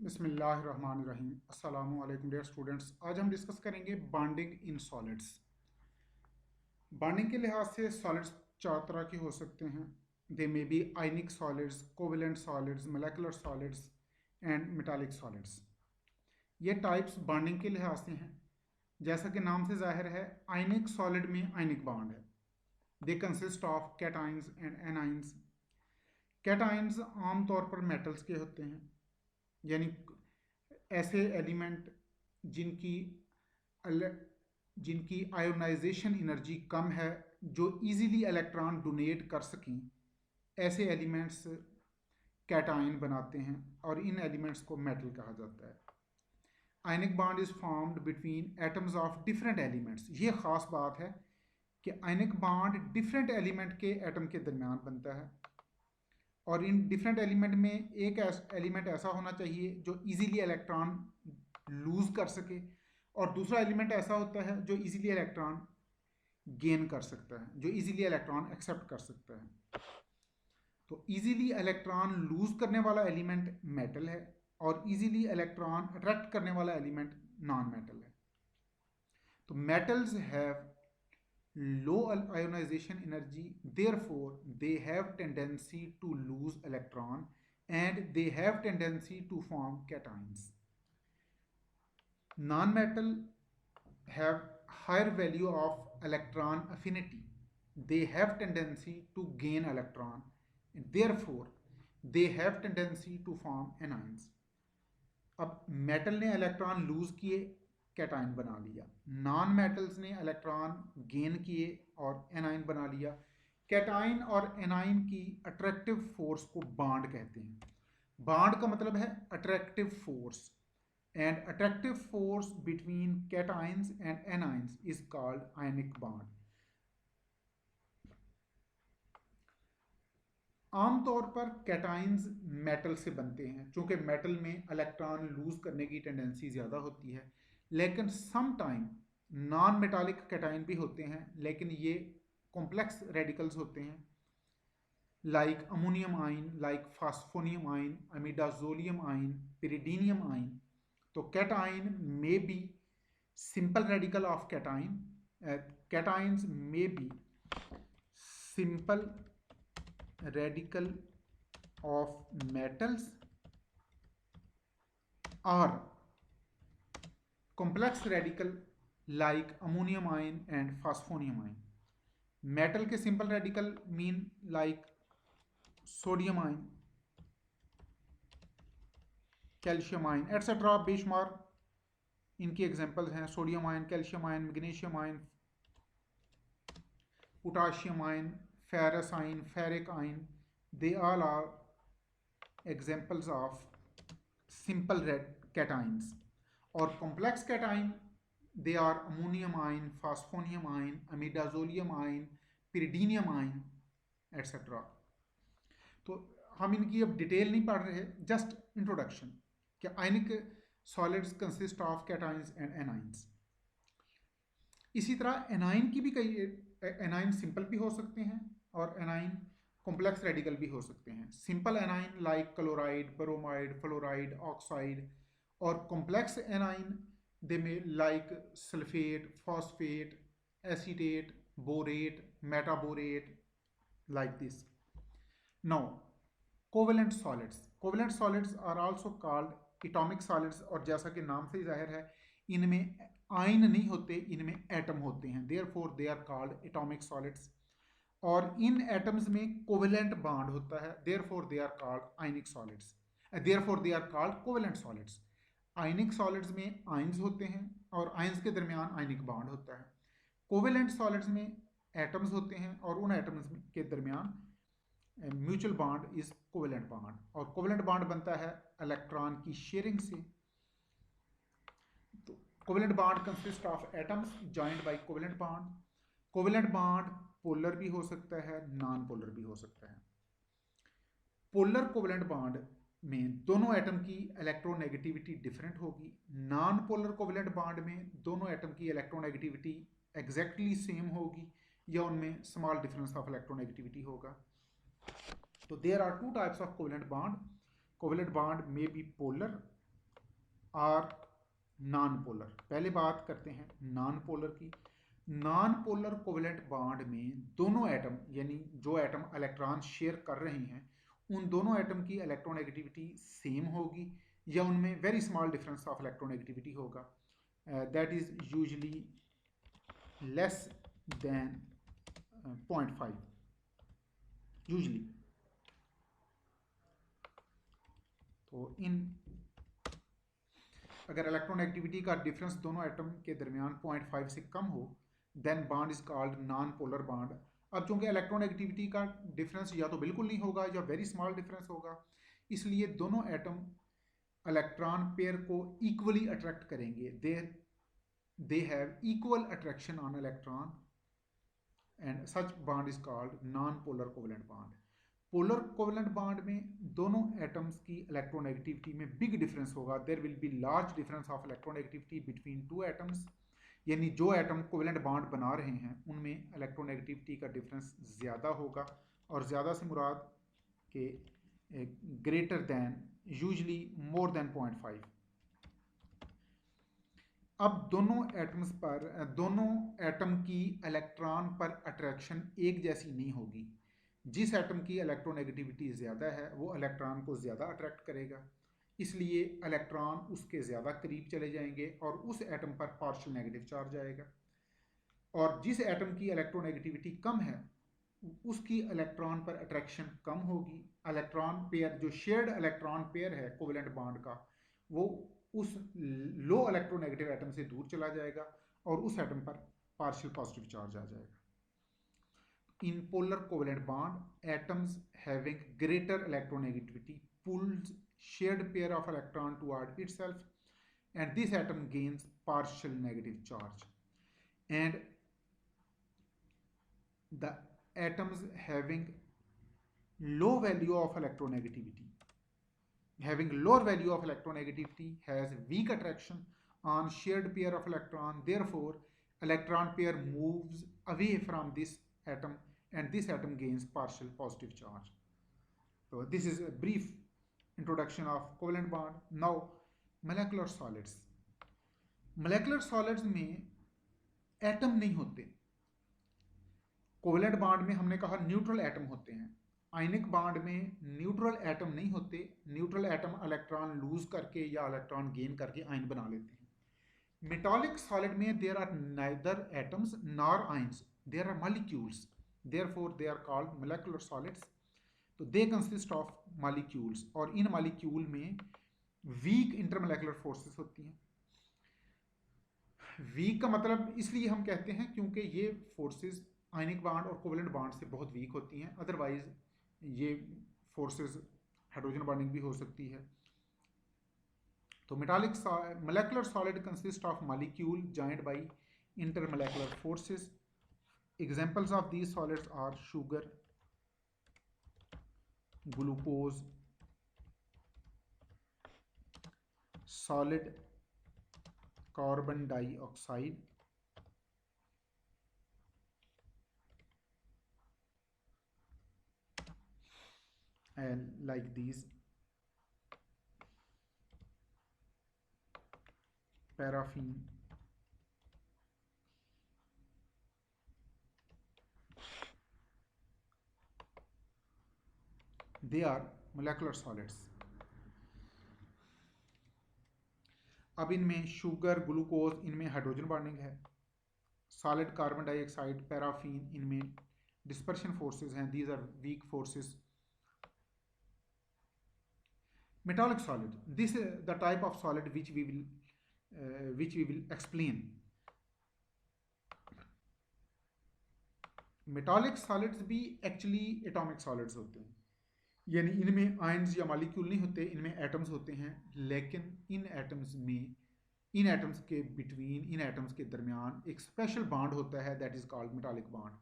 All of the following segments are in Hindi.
बिस्मिल्लाहिर्रहमानिर्रहीम। अस्सलामु अलैकुम डियर स्टूडेंट्स। आज हम डिस्कस करेंगे बॉन्डिंग इन सॉलिड्स। बॉन्डिंग के लिहाज से सॉलिड्स चार तरह के हो सकते हैं। They may be ionic solids, covalent solids, molecular solids and metallic solids. ये टाइप्स बॉन्डिंग के लिहाज से हैं। जैसा कि नाम से जाहिर है, आयनिक सॉलिड में आयनिक बॉन्ड है। They consist of cations and anions. Cations आमतौर पर मेटल्स के होते हैं, यानी ऐसे एलिमेंट जिनकी जिनकी आयोनाइजेशन एनर्जी कम है, जो इजीली इलेक्ट्रॉन डोनेट कर सकें, ऐसे एलिमेंट्स कैटायन बनाते हैं और इन एलिमेंट्स को मेटल कहा जाता है। Ionic bond is formed between atoms of different elements. ये ख़ास बात है कि आयनिक बॉन्ड डिफरेंट एलिमेंट के एटम के दरमियान बनता है, और इन डिफरेंट एलिमेंट में एक एलिमेंट ऐसा होना चाहिए जो इजीली इलेक्ट्रॉन लूज कर सके, और दूसरा एलिमेंट ऐसा होता है जो इजीली इलेक्ट्रॉन गेन कर सकता है, जो इजीली इलेक्ट्रॉन एक्सेप्ट कर सकता है। तो इजीली इलेक्ट्रॉन लूज करने वाला एलिमेंट मेटल है, और इजीली इलेक्ट्रॉन अट्रैक्ट करने वाला एलिमेंट नॉन मेटल है। तो metals have low ionization energy, therefore they have tendency to lose electron and they have tendency to form cations. Non-metal have higher value of electron affinity. They have tendency to gain electron and therefore they have tendency to form anions. अब मेटल ने इलेक्ट्रॉन लूज किए, कैटायन बना लिया। नॉन मेटल्स ने इलेक्ट्रॉन गेन किए और एनाइन बना लिया। कैटायन और एनाइन की अट्रैक्टिव फोर्स को बॉन्ड कहते हैं। बॉन्ड का मतलब है attractive force, and attractive force between cations and anions is called ionic bond. आमतौर पर कैटाइंस मेटल से बनते हैं, चूंकि मेटल में इलेक्ट्रॉन लूज करने की टेंडेंसी ज़्यादा होती है। लेकिन some time non metallic cation भी होते हैं, लेकिन ये कॉम्प्लेक्स रेडिकल्स होते हैं, like ammonium ion, like phosphonium ion, imidazolium ion, pyridinium ion. तो cation may be simple radical of cation, cations may be simple radical of metals or complex radical like ammonium ion and phosphonium ion. Metal के simple radical mean like sodium ion, calcium ion et cetera, बेशुमार इनकी एग्जांपल्स हैं। Sodium ion, calcium ion, magnesium ion, potassium ion, ferrous ion, ferric ion, they all are examples of simple red cations. Or complex cation, they are ammonium ion, phosphonium ion, imidazolium ion, pyridinium ion, etc. तो हम इनकी अब डिटेल नहीं पढ़ रहे, जस्ट इंट्रोडक्शन कि आयनिक solids consist of cations and anions. इसी तरह एनाइन की भी कई एनाइन सिंपल भी हो सकते हैं और एनाइन कॉम्प्लेक्स रेडिकल भी हो सकते हैं। Simple anion like chloride, bromide, fluoride, oxide, और कॉम्प्लेक्स एनाइन दे में like sulphate, phosphate, acetate, borate, metaborate, like this. Now covalent solids. Covalent solids are also called atomic solids, और जैसा कि नाम से ही जाहिर है, इनमें आयन नहीं होते, इनमें एटम होते हैं, therefore they are called atomic solids. और इन एटम्स में कोवेलेंट बॉन्ड होता है, therefore they are called ionic solids, therefore they are called covalent solids. Ionic solids में आयंस होते हैं और आयंस के दरमियान आयनिक बॉन्ड होता है। कोवेलेंट सॉलिड्स में एटम्स होते हैं और उन एटम्स के दरमियान mutual bond is covalent bond, और कोवेलेंट बॉन्ड बनता है इलेक्ट्रॉन की शेयरिंग से। तो covalent bond consist of atoms joined by covalent bond. Covalent bond polar भी हो सकता है, नॉन पोलर भी हो सकता है। पोलर कोवेलेंट बॉन्ड में दोनों एटम की इलेक्ट्रोनेगेटिविटी डिफरेंट होगी। नॉन पोलर कोवेलेंट बॉन्ड में दोनों एटम की इलेक्ट्रोनेगेटिविटी एग्जैक्टली सेम होगी, या उनमें स्मॉल डिफरेंस ऑफ इलेक्ट्रोनेगेटिविटी होगा। तो there are two types of covalent bond. Covalent bond may be polar or non polar. पहले बात करते हैं नॉन पोलर की। नॉन पोलर कोवेलेंट बॉन्ड में दोनों एटम यानी जो एटम इलेक्ट्रॉन शेयर कर रहे हैं उन दोनों एटम की इलेक्ट्रोनेगेटिविटी सेम होगी या उनमें very small difference of electronegativity होगा, that is usually less than 0.5 usually. तो इन अगर इलेक्ट्रोनेगेटिविटी का डिफरेंस दोनों एटम के दरमियान 0.5 से कम हो then bond is called non polar bond. अब चूंकि इलेक्ट्रोनेगेटिविटी का डिफरेंस या तो बिल्कुल नहीं होगा या वेरी स्मॉल डिफरेंस होगा, इसलिए दोनों एटम इलेक्ट्रॉन पेयर को इक्वली अट्रैक्ट करेंगे। They have equal attraction on electron and such bond is called non polar covalent bond. Polar covalent bond में दोनों एटम्स की इलेक्ट्रोनेगेटिविटी में बिग डिफरेंस होगा। There will be large difference of electronegativity between two atoms, यानी जो एटम कोवेलेंट बॉन्ड बना रहे हैं उनमें इलेक्ट्रोनेगेटिविटी का डिफरेंस ज़्यादा होगा, और ज़्यादा से मुराद के greater than usually more than 0.5। अब दोनों एटम की इलेक्ट्रॉन पर अट्रैक्शन एक जैसी नहीं होगी। जिस एटम की इलेक्ट्रोनेगेटिविटी ज़्यादा है वो इलेक्ट्रॉन को ज़्यादा अट्रैक्ट करेगा, इसलिए इलेक्ट्रॉन उसके ज़्यादा करीब चले जाएंगे और उस एटम पर पार्शियल नेगेटिव चार्ज आएगा। और जिस एटम की इलेक्ट्रोनेगेटिविटी कम है उसकी इलेक्ट्रॉन पर अट्रैक्शन कम होगी। इलेक्ट्रॉन पेयर जो शेयर्ड इलेक्ट्रॉन पेयर है कोवेलेंट बॉन्ड का, वो उस लो इलेक्ट्रोनेगेटिव एटम से दूर चला जाएगा और उस एटम पर पार्शियल पॉजिटिव चार्ज आ जाएगा। In polar covalent bond, atoms having greater electronegativity pulls shared pair of electron toward itself, and this atom gains partial negative charge. And the atoms having low value of electronegativity, having lower value of electronegativity, has weak attraction on shared pair of electron. Therefore, electron pair moves away from this atom and this atom gains partial positive charge. So this is a brief introduction of covalent bond. Now molecular solids. Molecular solids में एटम नहीं होते। कोवेलेंट बॉन्ड में हमने कहा न्यूट्रल एटम होते हैं। आयनिक बॉन्ड में न्यूट्रल एटम नहीं होते। न्यूट्रल एटम इलेक्ट्रॉन लूज करके या इलेक्ट्रॉन गेन करके आयन बना लेते हैं। मेटालिक सॉलिड में there are neither atoms nor ions, there are molecules, therefore they are called molecular solids. तो they consist of molecules और इन molecule में weak intermolecular forces होती हैं। weak का मतलब इसलिए हम कहते हैं क्योंकि ये forces आयनिक बॉन्ड और कोवेलेंट बॉन्ड से बहुत वीक होती हैं, अदरवाइज ये forces हाइड्रोजन बॉन्डिंग भी हो सकती है। तो molecular solid consist of molecule joined by intermolecular forces. Examples of these solids are sugar, glucose, solid carbon dioxide, and like these paraffin, they are molecular solids. अब इनमें शुगर, ग्लूकोज, इनमें हाइड्रोजन बॉन्डिंग है। सॉलिड कार्बन डाइऑक्साइड, पैराफिन, इनमें डिस्पर्शन फोर्सेस हैं, these are weak forces. Metallic solid, this is the type of solid which we will explain. Metallic solids भी एक्चुअली एटॉमिक सॉलिड्स होते हैं, यानी इनमें आयंस या मॉलिक्यूल नहीं होते, इनमें एटम्स होते हैं, लेकिन इन एटम्स में इन एटम्स के बिटवीन, इन एटम्स के दरमियान एक स्पेशल बॉन्ड होता है that is called metallic bond.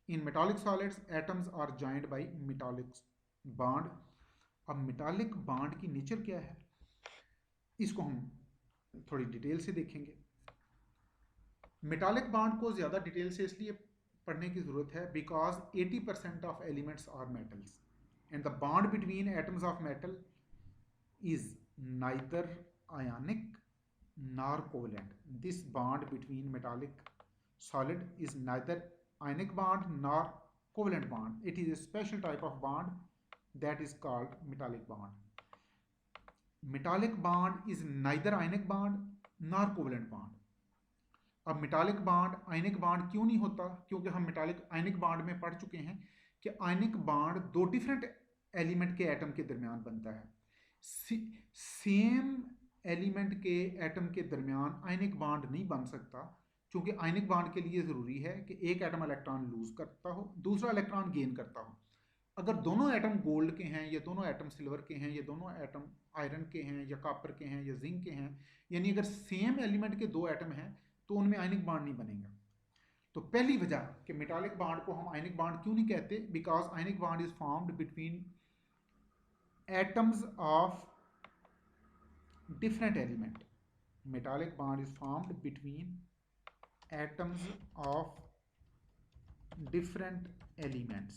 In metallic solids atoms are joined by metallic bond. अब मेटालिक बॉन्ड की नेचर क्या है इसको हम थोड़ी डिटेल से देखेंगे। मेटालिक बॉन्ड को ज़्यादा डिटेल से इसलिए पढ़ने की ज़रूरत है because 80% of elements are metals and the bond between atoms of metal is neither ionic nor covalent. This bond between metallic solid is neither ionic bond nor covalent bond. It is a special type of bond that is called metallic bond. Metallic bond is neither ionic bond nor covalent bond. अब मेटालिक बॉन्ड आयनिक बॉन्ड क्यों नहीं होता? क्योंकि हम मेटालिक आयनिक बॉन्ड में पढ़ चुके हैं कि आयनिक बॉन्ड दो डिफरेंट एलिमेंट के एटम के दरमियान बनता है. सेम एलिमेंट के एटम के दरमियान आयनिक बॉन्ड नहीं बन सकता, क्योंकि आयनिक बॉन्ड के लिए ज़रूरी है कि एक एटम इलेक्ट्रॉन लूज करता हो, दूसरा इलेक्ट्रॉन गेन करता हो. अगर दोनों एटम गोल्ड के हैं या दोनों एटम सिल्वर के हैं या दोनों एटम आयरन के हैं या कॉपर के हैं या जिंक के हैं, यानी अगर सेम एलिमेंट के दो एटम हैं तो उनमें आयनिक बॉन्ड नहीं बनेगा. तो पहली वजह कि मेटालिक बॉन्ड को हम आयनिक बॉन्ड क्यों नहीं कहते, because ionic bond is formed between atoms of different element. Metallic bond is formed between atoms of different elements.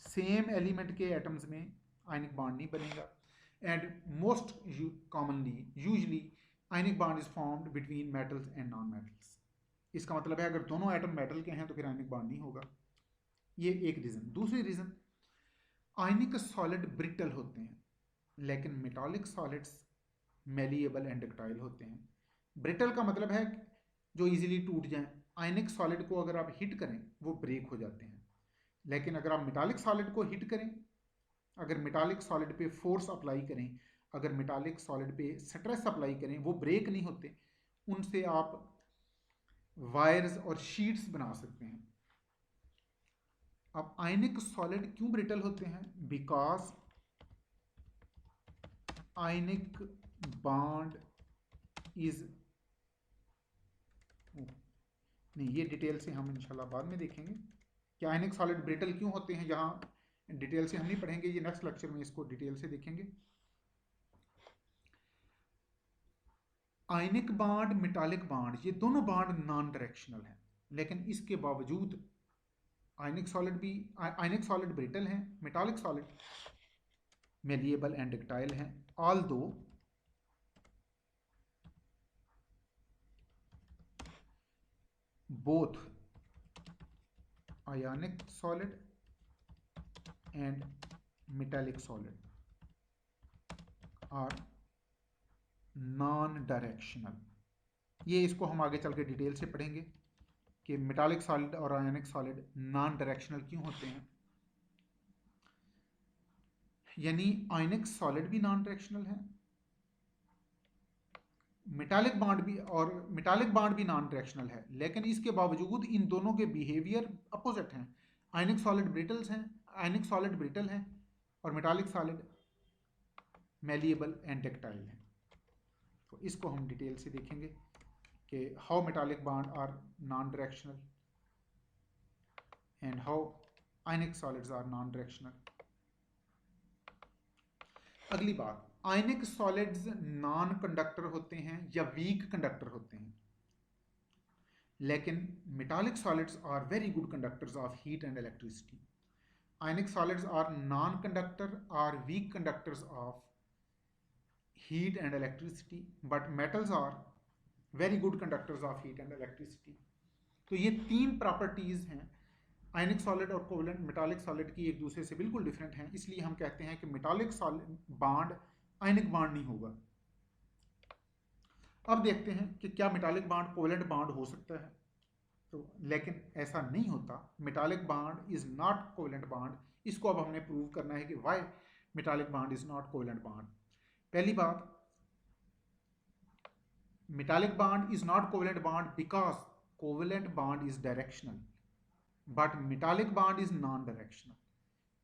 Same element के एटम्स में आयनिक बॉन्ड नहीं बनेगा. And most commonly usually ionic bond is formed between metals and non metals. इसका मतलब है अगर दोनों एटम मेटल के हैं तो फिर आयनिक बॉन्ड नहीं होगा. ये एक रीज़न. दूसरी रीज़न, आयनिक सॉलिड ब्रिटल होते हैं, लेकिन metallic solids malleable and ductile होते हैं. ब्रिटल का मतलब है जो इजीली टूट जाएं. आयनिक सॉलिड को अगर आप हिट करें वो ब्रेक हो जाते हैं, लेकिन अगर आप मेटालिक सॉलिड को हिट करें, अगर मेटालिक सॉलिड पे फोर्स अप्लाई करें, अगर मेटालिक सॉलिड पे स्ट्रेस अप्लाई करें, वो ब्रेक नहीं होते. उनसे आप वायर्स और शीट्स बना सकते हैं. अब आयनिक सॉलिड क्यों ब्रिटल होते हैं? बिकॉज आयनिक बॉन्ड इज नहीं, ये डिटेल से हम इंशाल्लाह बाद में देखेंगे कि आयनिक सॉलिड ब्रिटल क्यों होते हैं. यहाँ डिटेल से हम नहीं पढ़ेंगे, ये नेक्स्ट लेक्चर में इसको डिटेल से देखेंगे. आयनिक बॉन्ड, मेटालिक बॉन्ड, ये दोनों बॉन्ड नॉन डायरेक्शनल हैं, लेकिन इसके बावजूद आयनिक सॉलिड ब्रिटल हैं, metallic solid malleable and ductile हैं. Although both ionic solid and metallic solid are non directional. ये इसको हम आगे चल के डिटेल से पढ़ेंगे कि मेटालिक सॉलिड और आयनिक सॉलिड नॉन डायरेक्शनल क्यों होते हैं. यानी आयनिक सॉलिड भी नॉन डायरेक्शनल है, मेटालिक बॉन्ड भी नॉन डायरेक्शनल है, लेकिन इसके बावजूद इन दोनों के बिहेवियर अपोजिट हैं. आयनिक सॉलिड ब्रिटल हैं और metallic solid malleable and ductile हैं. तो इसको हम डिटेल से देखेंगे कि how metallic bond are non directional and how ionic solids are non directional. अगली बात, आयनिक सॉलिड्स नॉन कंडक्टर होते हैं या वीक कंडक्टर होते हैं, लेकिन metallic solids are very good conductors of heat and electricity. Ionic solids are non conductor are weak conductors of heat and electricity, but metals are very good conductors of heat and electricity. तो ये तीन प्रॉपर्टीज हैं आयनिक सॉलिड और कोवलेंट मेटालिक सॉलिड की, एक दूसरे से बिल्कुल डिफरेंट हैं. इसलिए हम कहते हैं कि metallic solid bond ionic bond नहीं होगा. अब देखते हैं कि क्या मेटालिक बॉन्ड कोवलेंट बॉन्ड हो सकता है. तो लेकिन ऐसा नहीं होता. Metallic bond is not covalent bond. इसको अब हमने प्रूव करना है कि why metallic bond is not covalent bond. पहली बात, metallic bond is not covalent bond because covalent bond is directional, but metallic bond is non directional.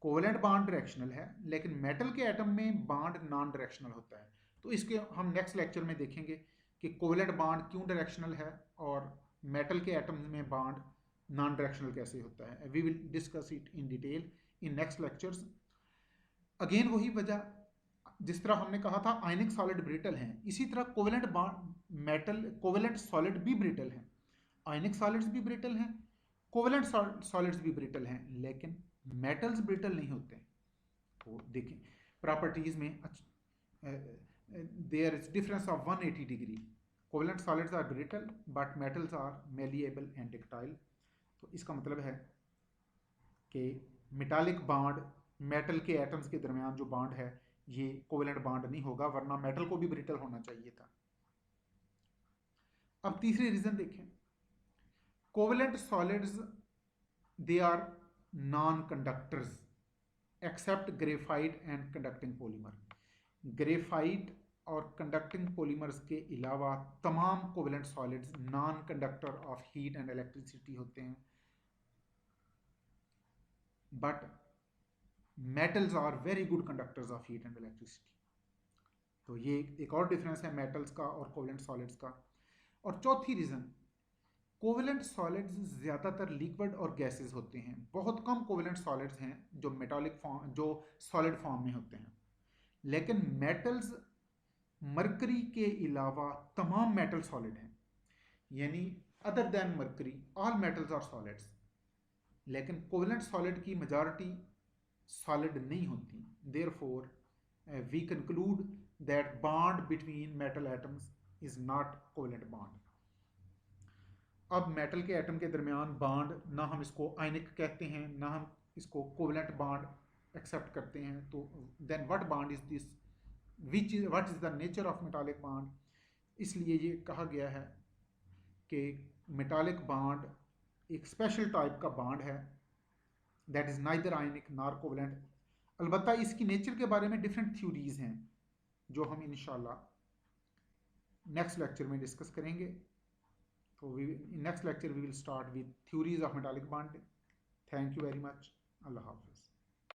Covalent bond directional है, लेकिन मेटल के एटम में बॉन्ड नॉन डायरेक्शनल होता है. तो इसके हम नेक्स्ट लेक्चर में देखेंगे कि कोवलेंट बॉन्ड क्यों डायरेक्शनल है और मेटल के एटम्स में बॉन्ड नॉन डायरेक्शनल कैसे होता है. We will discuss it in detail in next lectures. Again वही वजह, जिस तरह हमने कहा था आयनिक सॉलिड ब्रिटल हैं, इसी तरह कोवलेंट सॉलिड भी ब्रिटल हैं. आयनिक सॉलिड्स भी ब्रिटल हैं, कोवलेंट सॉलिड्स भी ब्रिटल हैं, लेकिन मेटल्स ब्रिटल नहीं होते. तो देखें प्रॉपर्टीज में there is difference of 180 degree. Covalent solids are brittle but metals are malleable and ductile. तो इसका मतलब है कि मेटालिक बॉन्ड मेटल के एटम्स के दरमियान जो बॉन्ड है ये कोवेलेंट बॉन्ड नहीं होगा, वरना मेटल को भी ब्रिटल होना चाहिए था। अब तीसरी रीजन देखें, covalent solids they are non conductors except graphite and conducting polymer. Graphite और कंडक्टिंग पॉलीमर्स के अलावा तमाम covalent solids non conductor of heat and electricity होते हैं, but metals are very good conductors of heat and electricity. तो ये एक और डिफरेंस है मेटल्स का और कोवेलेंट सॉलिड्स का। और चौथी रीजन, कोवेलेंट सॉलिड्स ज़्यादातर लिक्विड और गैसेस होते हैं, बहुत कम कोवेलेंट सॉलिड्स हैं जो मेटालिक फॉर्म जो सॉलिड फॉर्म में होते हैं। लेकिन मेटल्स मरकरी के अलावा तमाम मेटल सॉलिड हैं, यानी other than mercury all metals are solids. लेकिन कोवेलेंट सॉलिड की मेजॉरिटी सॉलिड नहीं होती, therefore we conclude that bond between metal atoms is not covalent bond. अब मेटल के एटम के दरमियान बॉन्ड ना हम इसको आयनिक कहते हैं ना हम इसको कोवेलेंट बॉन्ड एक्सेप्ट करते हैं, तो then what bond is this, what is the nature of metallic bond. इसलिए ये कहा गया है कि मेटालिक बॉन्ड एक स्पेशल टाइप का बॉन्ड है that is neither ionic nor covalent. अलबत्ता इसकी नेचर के बारे में डिफरेंट थ्योरीज हैं जो हम इंशाल्लाह नेक्स्ट लेक्चर में डिस्कस करेंगे। तो in next lecture we will start with theories of metallic bonding. Thank you very much. Allah Hafiz.